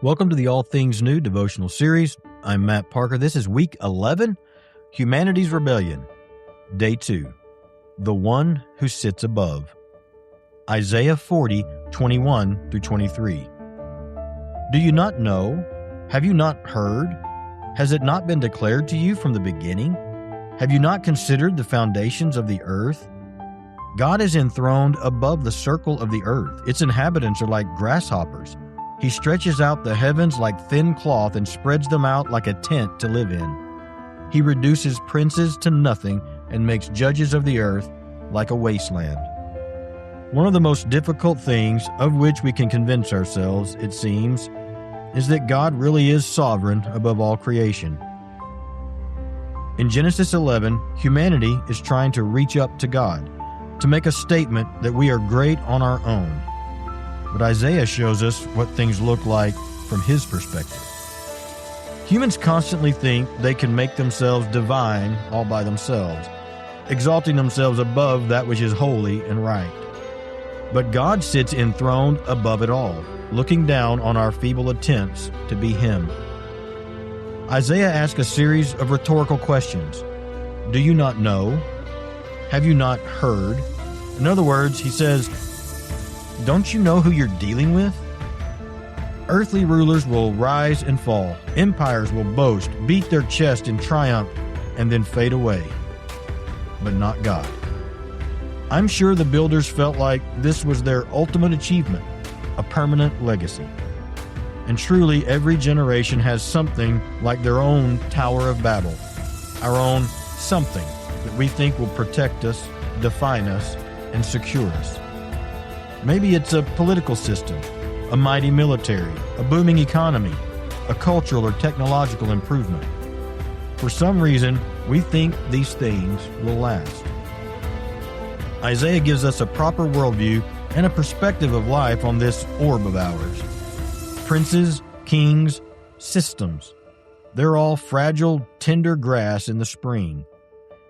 Welcome to the All Things New devotional series. I'm Matt Parker. This is week 11, Humanity's Rebellion, day 2, the one who sits above. Isaiah 40:21 through 23. Do you not know? Have you not heard? Has it not been declared to you from the beginning? Have you not considered the foundations of the earth? God is enthroned above the circle of the earth. Its inhabitants are like grasshoppers. He stretches out the heavens like thin cloth and spreads them out like a tent to live in. He reduces princes to nothing and makes judges of the earth like a wasteland. One of the most difficult things of which we can convince ourselves, it seems, is that God really is sovereign above all creation. In Genesis 11, humanity is trying to reach up to God, to make a statement that we are great on our own. But Isaiah shows us what things look like from his perspective. Humans constantly think they can make themselves divine all by themselves, exalting themselves above that which is holy and right. But God sits enthroned above it all, looking down on our feeble attempts to be him. Isaiah asks a series of rhetorical questions. Do you not know? Have you not heard? In other words, he says, don't you know who you're dealing with? Earthly rulers will rise and fall. Empires will boast, beat their chest in triumph, and then fade away. But not God. I'm sure the builders felt like this was their ultimate achievement, a permanent legacy. And truly, every generation has something like their own Tower of Babel, our own something that we think will protect us, define us, and secure us. Maybe it's a political system, a mighty military, a booming economy, a cultural or technological improvement. For some reason, we think these things will last. Isaiah gives us a proper worldview and a perspective of life on this orb of ours. Princes, kings, systems, they're all fragile, tender grass in the spring.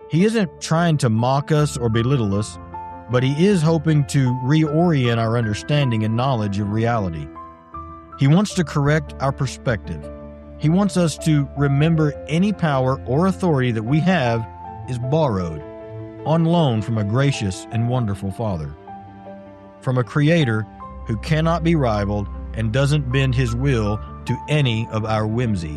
He isn't trying to mock us or belittle us, but he is hoping to reorient our understanding and knowledge of reality. He wants to correct our perspective. He wants us to remember any power or authority that we have is borrowed, on loan from a gracious and wonderful Father, from a Creator who cannot be rivaled and doesn't bend his will to any of our whimsy.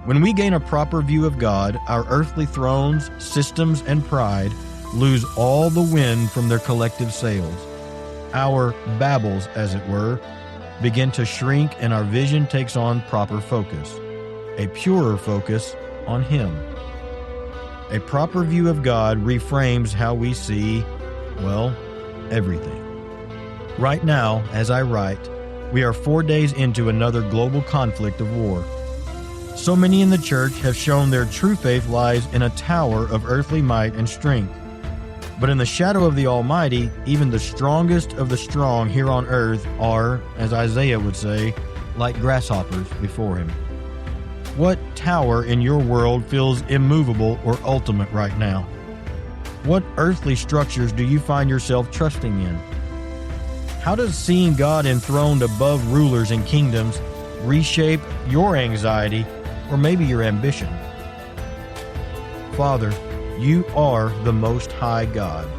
When we gain a proper view of God, our earthly thrones, systems, and pride lose all the wind from their collective sails. Our babbles, as it were, begin to shrink and our vision takes on proper focus, a purer focus on Him. A proper view of God reframes how we see, well, everything. Right now, as I write, we are 4 days into another global conflict of war. So many in the church have shown their true faith lies in a tower of earthly might and strength. But in the shadow of the Almighty, even the strongest of the strong here on earth are, as Isaiah would say, like grasshoppers before him. What tower in your world feels immovable or ultimate right now? What earthly structures do you find yourself trusting in? How does seeing God enthroned above rulers and kingdoms reshape your anxiety or maybe your ambition? Father, you are the Most High God.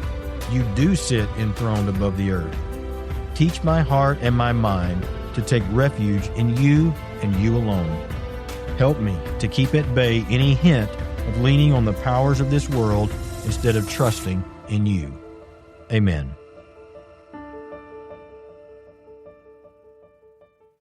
You do sit enthroned above the earth. Teach my heart and my mind to take refuge in you and you alone. Help me to keep at bay any hint of leaning on the powers of this world instead of trusting in you. Amen.